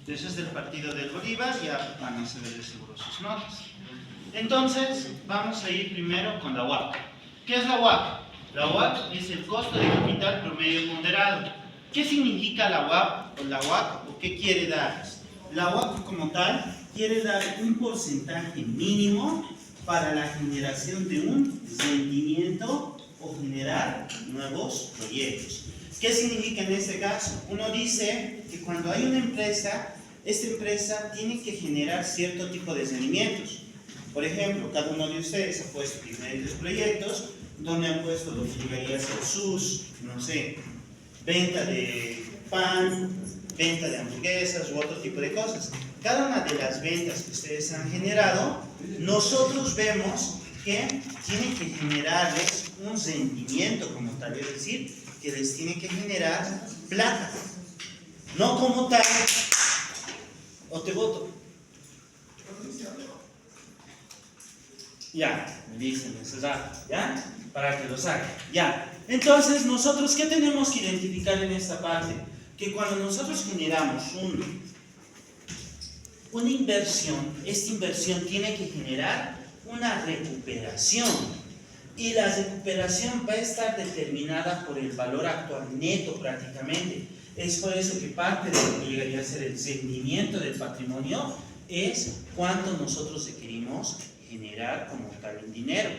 Eso es del Partido del Bolívar, ya van a saber de seguro sus notas. Entonces, vamos a ir primero con la WACC. ¿Qué es la WACC? La WACC es el costo de capital promedio ponderado. ¿Qué significa la WACC o qué quiere dar? La WACC como tal quiere dar un porcentaje mínimo para la generación de un rendimiento o generar nuevos proyectos. ¿Qué significa en este caso? Uno dice que cuando hay una empresa, esta empresa tiene que generar cierto tipo de rendimientos. Por ejemplo, cada uno de ustedes ha puesto diferentes proyectos donde han puesto lo que llegaría a ser sus, no sé, venta de pan, venta de hamburguesas u otro tipo de cosas. Cada una de las ventas que ustedes han generado, nosotros vemos que tiene que generarles un rendimiento como tal, es decir, que les tiene que generar plata. No como tal, o te voto. Ya, me dicen, ¿ya? Para que lo saquen, ya. Entonces, nosotros, ¿qué tenemos que identificar en esta parte? Que cuando nosotros generamos una inversión, esta inversión tiene que generar una recuperación. Y la recuperación va a estar determinada por el valor actual neto prácticamente. Es por eso que parte de lo que llegaría a ser el rendimiento del patrimonio es cuánto nosotros requerimos generar como tal en dinero.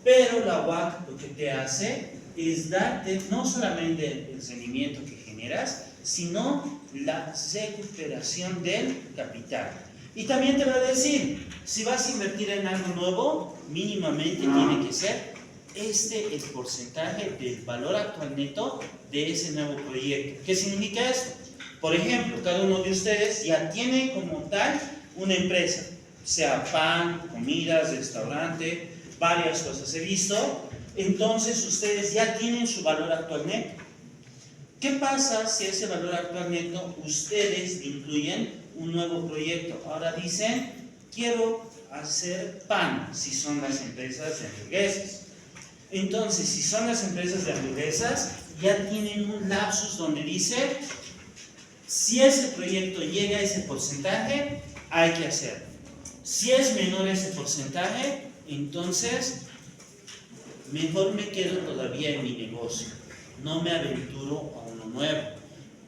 Pero la WACC lo que te hace es darte no solamente el rendimiento que generas, sino la recuperación del capital. Y también te va a decir, si vas a invertir en algo nuevo, mínimamente tiene que ser el porcentaje del valor actual neto de ese nuevo proyecto. ¿Qué significa esto? Por ejemplo, cada uno de ustedes ya tiene como tal una empresa, sea pan, comidas, restaurante, varias cosas he visto. Entonces ustedes ya tienen su valor actual neto. ¿Qué pasa si ese valor actual neto ustedes incluyen un nuevo proyecto? Ahora dicen, quiero hacer pan, si son las empresas de hamburguesas. Entonces, si son las empresas de hamburguesas, ya tienen un lapsus donde dice, si ese proyecto llega a ese porcentaje, hay que hacerlo. Si es menor ese porcentaje, entonces, mejor me quedo todavía en mi negocio. No me aventuro a uno nuevo.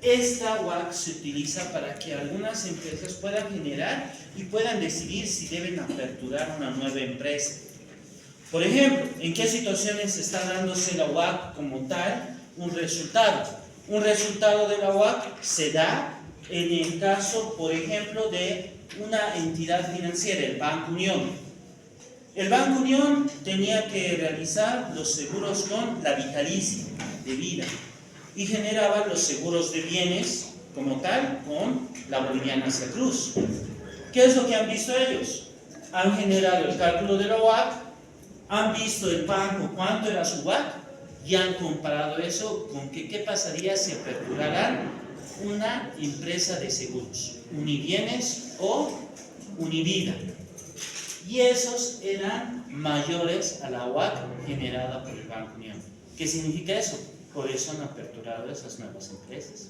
Esta WACC se utiliza para que algunas empresas puedan generar y puedan decidir si deben aperturar una nueva empresa. Por ejemplo, ¿en qué situaciones está dándose la WACC como tal un resultado? Un resultado de la WACC se da en el caso, por ejemplo, de una entidad financiera, el Banco Unión. El Banco Unión tenía que realizar los seguros con la vitalicia de vida y generaba los seguros de bienes como tal con la boliviana Cruz. ¿Qué es lo que han visto ellos? Han generado el cálculo de la WACC, han visto el banco cuánto era su WACC y han comparado eso con qué pasaría si aperturaran una empresa de seguros, Unibienes o Univida. Y esos eran mayores a la WACC generada por el Banco Unión. ¿Qué significa eso? Por eso han aperturado esas nuevas empresas.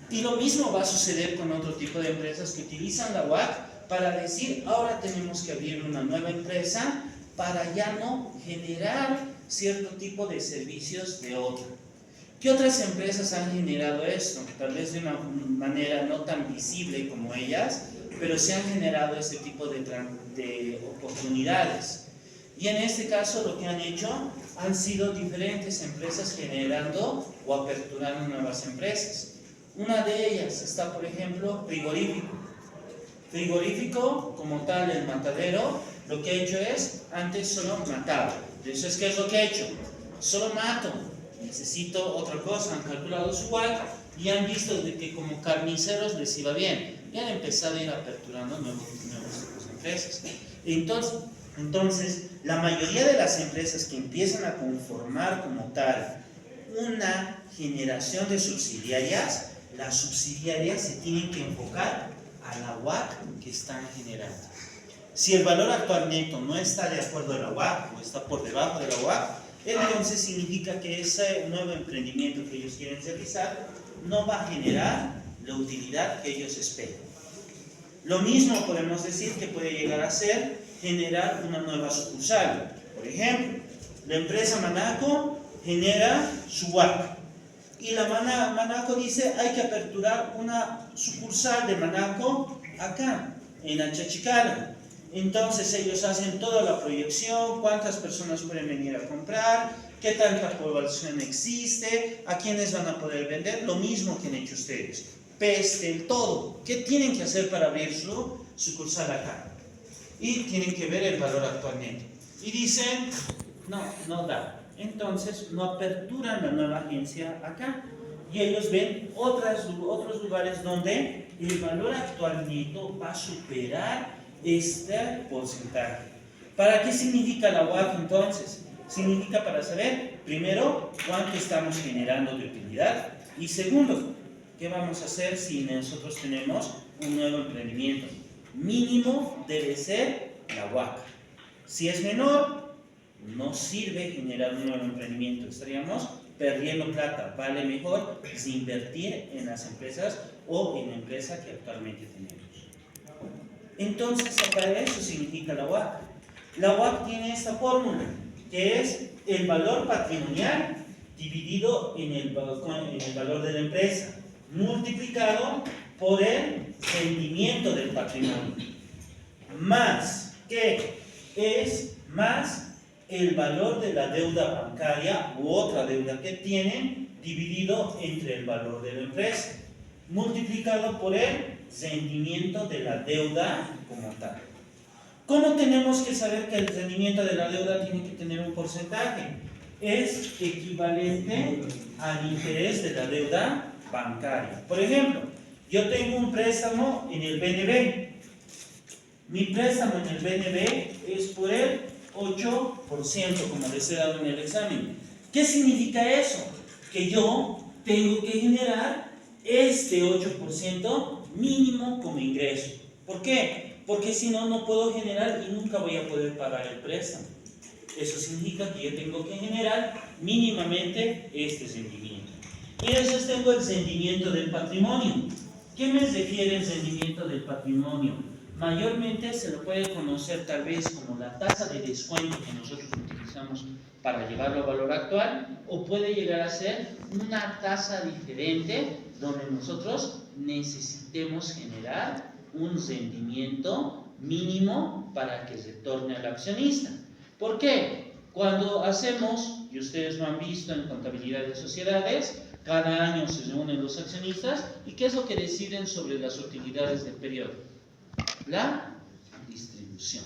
Y lo mismo va a suceder con otro tipo de empresas que utilizan la WACC para decir, ahora tenemos que abrir una nueva empresa para ya no generar cierto tipo de servicios de otra. ¿Qué otras empresas han generado esto? Tal vez de una manera no tan visible como ellas, pero se han generado este tipo de oportunidades. Y en este caso lo que han hecho han sido diferentes empresas generando o aperturando nuevas empresas. Una de ellas está, por ejemplo, frigorífico. Frigorífico, como tal, el matadero, lo que ha hecho es, antes solo mataba. Entonces, ¿qué es lo que ha hecho? Solo mato, necesito otra cosa. Han calculado su WACC y han visto de que como carniceros les iba bien. Y han empezado a ir aperturando nuevos tipos de empresas. Entonces, la mayoría de las empresas que empiezan a conformar como tal una generación de subsidiarias, las subsidiarias se tienen que enfocar a la WACC que están generando. Si el valor actual neto no está de acuerdo a la WACC o está por debajo de la WACC, entonces significa que ese nuevo emprendimiento que ellos quieren realizar no va a generar la utilidad que ellos esperan. Lo mismo podemos decir que puede llegar a ser generar una nueva sucursal. Por ejemplo, la empresa Manaco genera su WAC y la Manaco dice hay que aperturar una sucursal de Manaco acá, en Achachicala. Entonces ellos hacen toda la proyección, cuántas personas pueden venir a comprar, qué tanta población existe, a quiénes van a poder vender, lo mismo que han hecho ustedes. Pestel, todo. ¿Qué tienen que hacer para abrir su sucursal acá? Y tienen que ver el valor actual neto. Y dicen, no da. Entonces no aperturan la nueva agencia acá. Y ellos ven otros lugares donde el valor actual neto va a superar este porcentaje. ¿Para qué significa la WAC entonces? Significa para saber, primero, cuánto estamos generando de utilidad. Y segundo, ¿qué vamos a hacer si nosotros tenemos un nuevo emprendimiento? Mínimo debe ser la WAC. Si es menor, no sirve generar un nuevo emprendimiento. Estaríamos perdiendo plata. Vale mejor invertir en las empresas o en la empresa que actualmente tenemos. Entonces, para eso significa la WAC. La WAC tiene esta fórmula, que es el valor patrimonial dividido en el valor de la empresa, multiplicado por el rendimiento del patrimonio, más que es más el valor de la deuda bancaria u otra deuda que tienen dividido entre el valor de la empresa, multiplicado por el rendimiento de la deuda como tal. ¿Cómo tenemos que saber que el rendimiento de la deuda tiene que tener un porcentaje? Es equivalente al interés de la deuda bancaria. Por ejemplo, yo tengo un préstamo en el BNB. Mi préstamo en el BNB es por el 8%, como les he dado en el examen. ¿Qué significa eso? Que yo tengo que generar este 8% mínimo como ingreso. ¿Por qué? Porque si no, no puedo generar y nunca voy a poder pagar el préstamo. Eso significa que yo tengo que generar mínimamente este rendimiento. Y después tengo el rendimiento del patrimonio. ¿Qué me refiere el rendimiento del patrimonio? Mayormente se lo puede conocer tal vez como la tasa de descuento que nosotros utilizamos para llevarlo a valor actual, o puede llegar a ser una tasa diferente donde nosotros necesitemos generar un rendimiento mínimo para que retorne al accionista. ¿Por qué? Cuando hacemos, y ustedes lo han visto en contabilidad de sociedades, cada año se reúnen los accionistas y ¿qué es lo que deciden sobre las utilidades del periodo? La distribución.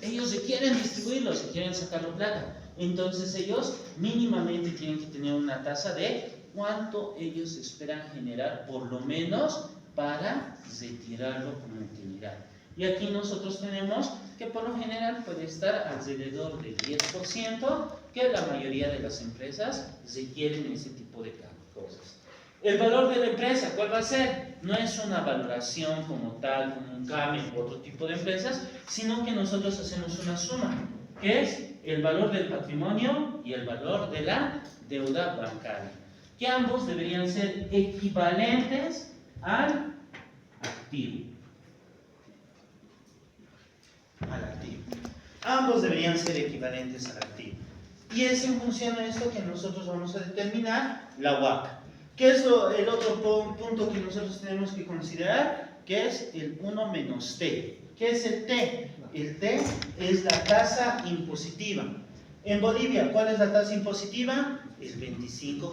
Ellos se quieren distribuirlo, se quieren sacarlo plata. Entonces ellos mínimamente tienen que tener una tasa de cuánto ellos esperan generar por lo menos para retirarlo como utilidad. Y aquí nosotros tenemos que por lo general puede estar alrededor del 10%, que la mayoría de las empresas requieren ese tipo de cosas. El valor de la empresa, ¿cuál va a ser? No es una valoración como tal, como un CAME u otro tipo de empresas, sino que nosotros hacemos una suma, que es el valor del patrimonio y el valor de la deuda bancaria, que ambos deberían ser equivalentes al activo. Ambos deberían ser equivalentes al activo. Y es en función de esto que nosotros vamos a determinar la WAC. ¿Qué es el otro punto que nosotros tenemos que considerar? Que es el 1 menos T. ¿Qué es el T? El T es la tasa impositiva. En Bolivia, ¿cuál es la tasa impositiva? El 25%.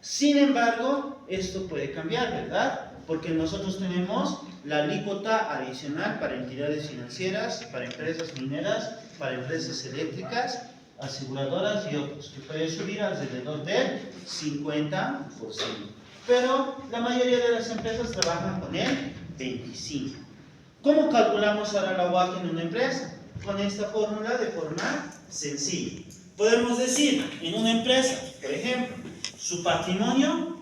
Sin embargo, esto puede cambiar, ¿verdad? Porque nosotros tenemos la alícuota adicional para entidades financieras, para empresas mineras, para empresas eléctricas, aseguradoras y otros, que puede subir alrededor del 50%. Pero la mayoría de las empresas trabajan con el 25%. ¿Cómo calculamos ahora la WAC en una empresa? Con esta fórmula de forma sencilla. Podemos decir, en una empresa, por ejemplo, su patrimonio,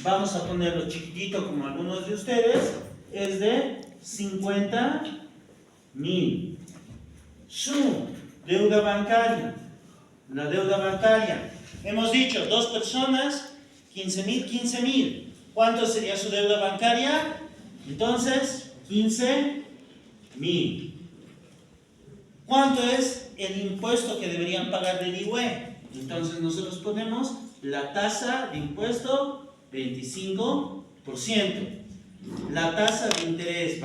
vamos a ponerlo chiquitito como algunos de ustedes, es de 50.000. Su deuda bancaria, la deuda bancaria Hemos dicho, 2 personas, 15.000, 15.000. ¿Cuánto sería su deuda bancaria? Entonces, 15.000. ¿Cuánto es el impuesto que deberían pagar del IVA? Entonces nosotros ponemos la tasa de impuesto 25%. La tasa de interés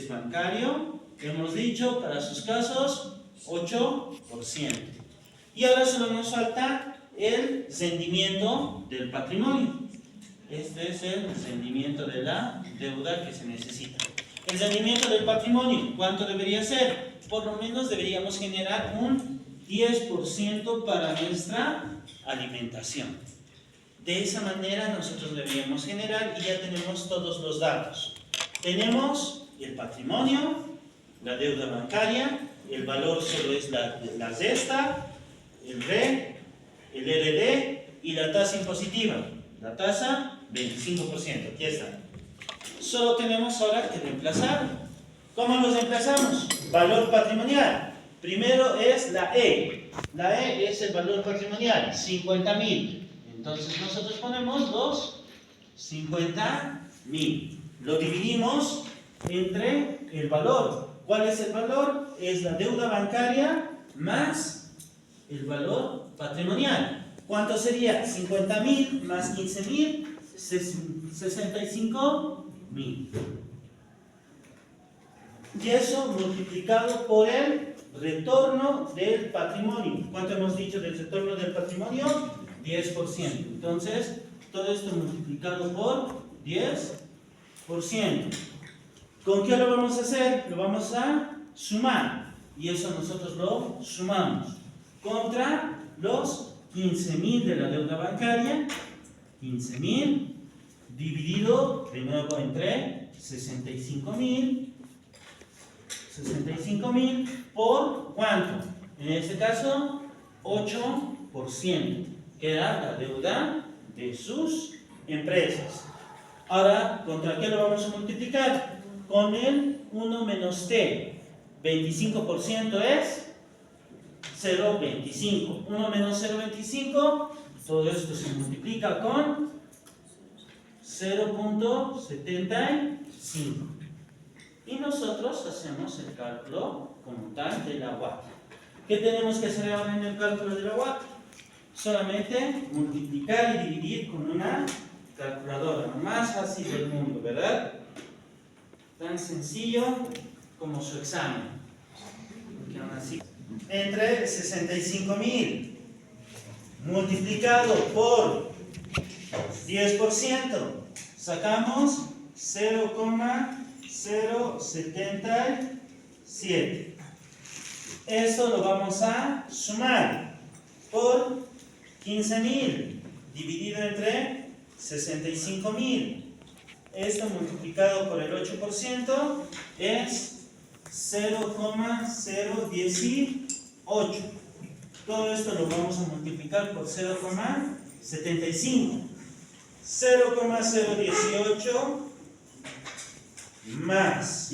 bancario, hemos dicho para sus casos 8%. Y ahora solo nos falta el rendimiento del patrimonio. Este es el rendimiento de la deuda que se necesita. El rendimiento del patrimonio, ¿cuánto debería ser? Por lo menos deberíamos generar un 10% para nuestra alimentación. De esa manera nosotros deberíamos generar y ya tenemos todos los datos. Tenemos el patrimonio, la deuda bancaria, el valor solo es la resta, el RE, el RD y la tasa impositiva. La tasa 25%, aquí está. Solo tenemos ahora que reemplazar. ¿Cómo los reemplazamos? Valor patrimonial. Primero es la E. La E es el valor patrimonial, 50.000. Entonces nosotros ponemos los 50.000. Lo dividimos entre el valor. ¿Cuál es el valor? Es la deuda bancaria más el valor patrimonial. ¿Cuánto sería? 50.000 más 15.000, 65.000. Y eso multiplicado por el retorno del patrimonio. ¿Cuánto hemos dicho del retorno del patrimonio? 10%. Entonces, todo esto multiplicado por 10%. ¿Con qué lo vamos a hacer? Lo vamos a sumar. Y eso nosotros lo sumamos. Contra los 15.000 de la deuda bancaria. 15.000 dividido de nuevo entre 65.000. 65.000 por ¿cuánto? En este caso, 8%, que era la deuda de sus empresas. Ahora, ¿contra qué lo vamos a multiplicar? Con el 1 menos T. 25% es 0,25. 1 menos 0,25, todo esto se multiplica con 0,75. Y nosotros hacemos el cálculo como tal de la WACC. ¿Qué tenemos que hacer ahora en el cálculo de la WACC? Solamente multiplicar y dividir con una calculadora, lo más fácil del mundo, ¿verdad? Tan sencillo como su examen. Entre 65.000 multiplicado por 10%, sacamos 0,077. Esto lo vamos a sumar por 15.000 dividido entre 65.000. Esto multiplicado por el 8% es 0,018. Todo esto lo vamos a multiplicar por 0,75. 0,018 más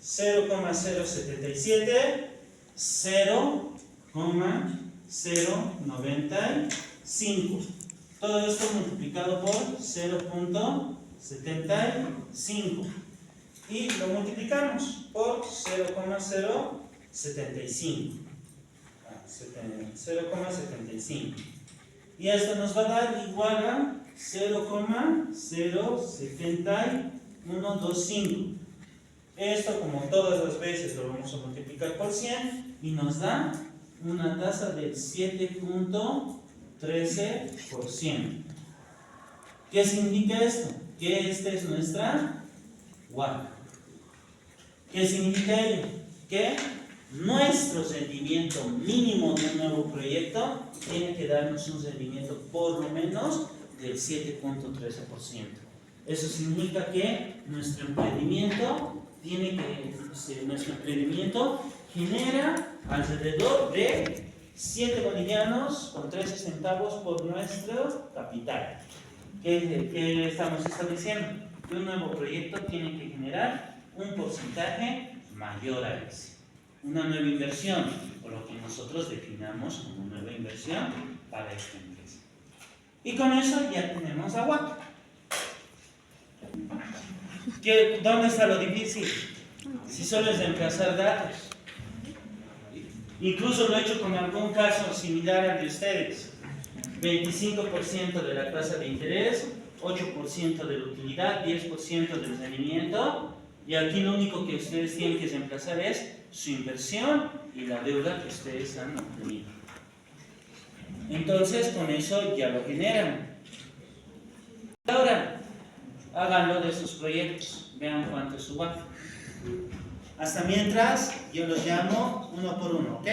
0,077, 0,095. Todo esto multiplicado por 0,75. Y lo multiplicamos por 0,075. 0,75. Y esto nos va a dar igual a 0,07125. Esto, como todas las veces, lo vamos a multiplicar por 100 y nos da una tasa del 7,13%. ¿Qué significa esto? Que esta es nuestra WACC. ¿Qué significa ello? Que nuestro rendimiento mínimo de un nuevo proyecto tiene que darnos un rendimiento por lo menos del 7,13%. Eso significa que nuestro emprendimiento genera alrededor de 7 bolivianos con 13 centavos por nuestro capital. ¿Qué estamos estableciendo? Que un nuevo proyecto tiene que generar un porcentaje mayor a ese. Una nueva inversión, por o lo que nosotros definamos como nueva inversión para esta empresa. Y con eso ya tenemos la WACC. ¿Dónde está lo difícil? Si solo es reemplazar datos. Incluso lo he hecho con algún caso similar al de ustedes. 25% de la tasa de interés, 8% de la utilidad, 10% del rendimiento, y aquí lo único que ustedes tienen que reemplazar es su inversión y la deuda que ustedes han obtenido. Entonces con eso ya lo generan. Ahora, háganlo de sus proyectos, vean cuánto es su WACC. Hasta mientras, yo los llamo uno por uno, ¿ok?